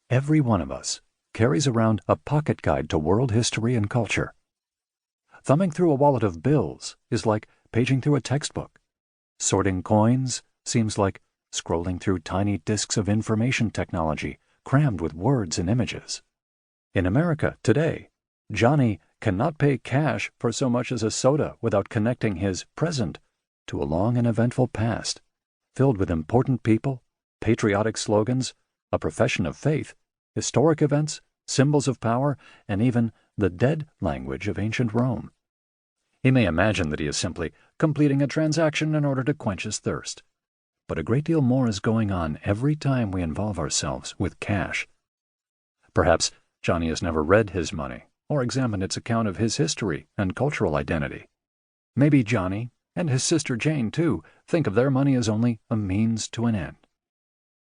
Every one of us carries around a pocket guide to world history and culture. Thumbing through a wallet of bills is like paging through a textbook. Sorting coins seems like scrolling through tiny disks of information technology crammed with words and images. In America today, Johnny cannot pay cash for so much as a soda without connecting his present to a long and eventful past, filled with important people, patriotic slogans, a profession of faith, historic events, symbols of power, and even the dead language of ancient Rome. He may imagine that he is simply completing a transaction in order to quench his thirst. But a great deal more is going on every time we involve ourselves with cash. Perhaps Johnny has never read his money or examined its account of his history and cultural identity. Maybe Johnny, and his sister Jane too, think of their money as only a means to an end.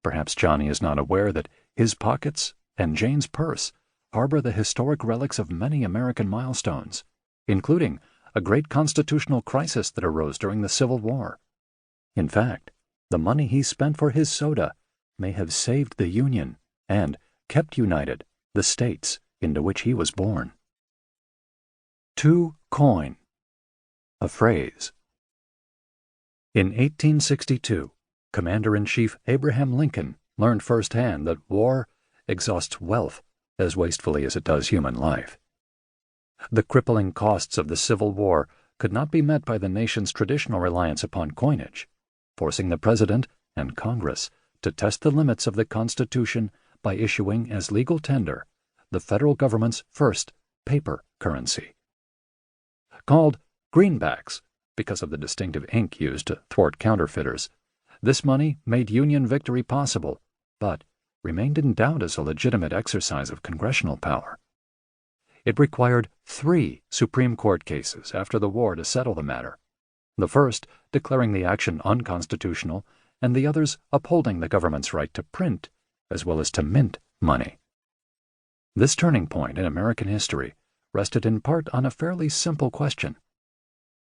Perhaps Johnny is not aware that his pockets and Jane's purse harbor the historic relics of many American milestones, including a great constitutional crisis that arose during the Civil War. In fact, the money he spent for his soda may have saved the Union and kept united the states into which he was born. To coin. A phrase. In 1862, Commander-in-Chief Abraham Lincoln learned firsthand that war exhausts wealth as wastefully as it does human life. The crippling costs of the Civil War could not be met by the nation's traditional reliance upon coinage, forcing the President and Congress to test the limits of the Constitution by issuing as legal tender the federal government's first paper currency. Called greenbacks because of the distinctive ink used to thwart counterfeiters, this money made Union victory possible, but remained in doubt as a legitimate exercise of congressional power. It required 3 Supreme Court cases after the war to settle the matter, the first declaring the action unconstitutional and the others upholding the government's right to print as well as to mint money. This turning point in American history rested in part on a fairly simple question.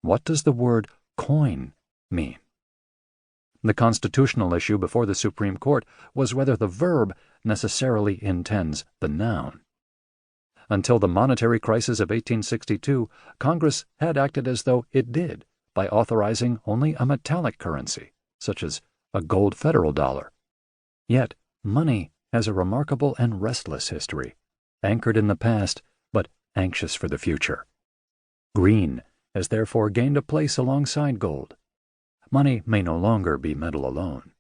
What does the word coin mean? The constitutional issue before the Supreme Court was whether the verb necessarily intends the noun. Until the monetary crisis of 1862, Congress had acted as though it did by authorizing only a metallic currency, such as a gold federal dollar. Yet, money has a remarkable and restless history, anchored in the past but anxious for the future. Green has therefore gained a place alongside gold. Money may no longer be metal alone.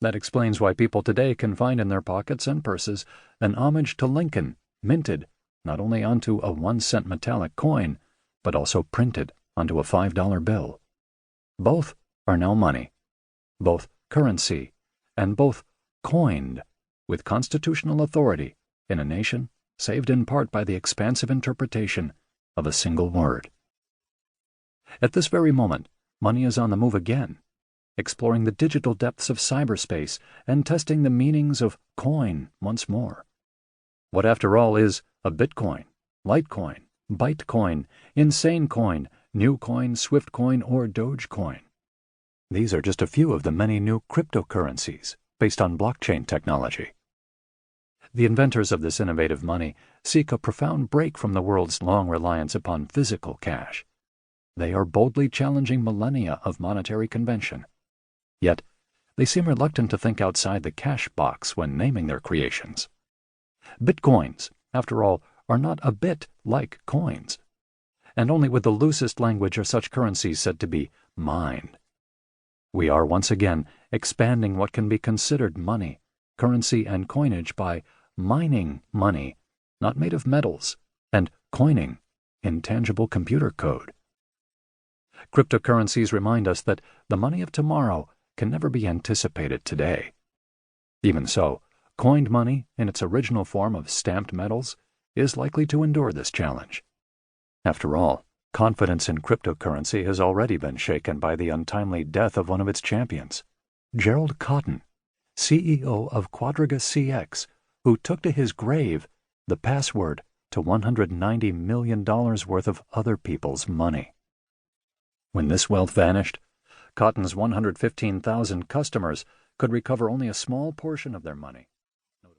That explains why people today can find in their pockets and purses an homage to Lincoln, minted not only onto a 1-cent metallic coin, but also printed onto a $5 bill. Both are now money, both currency, and both coined with constitutional authority in a nation saved in part by the expansive interpretation of a single word. At this very moment, money is on the move again, exploring the digital depths of cyberspace and testing the meanings of coin once more. What, after all, is a Bitcoin, Litecoin, Bytecoin, Insane Coin, New Coin, Swift Coin, or Dogecoin? These are just a few of the many new cryptocurrencies based on blockchain technology. The inventors of this innovative money seek a profound break from the world's long reliance upon physical cash. They are boldly challenging millennia of monetary convention. Yet, they seem reluctant to think outside the cash box when naming their creations. Bitcoins, after all, are not a bit like coins, and only with the loosest language are such currencies said to be mined. We are once again expanding what can be considered money, currency, and coinage by mining money, not made of metals, and coining intangible computer code. Cryptocurrencies remind us that the money of tomorrow can never be anticipated today. Even so, coined money, in its original form of stamped metals, is likely to endure this challenge. After all, confidence in cryptocurrency has already been shaken by the untimely death of one of its champions, Gerald Cotton, CEO of Quadriga CX, who took to his grave the password to $190 million worth of other people's money. When this wealth vanished, Cotton's 115,000 customers could recover only a small portion of their money.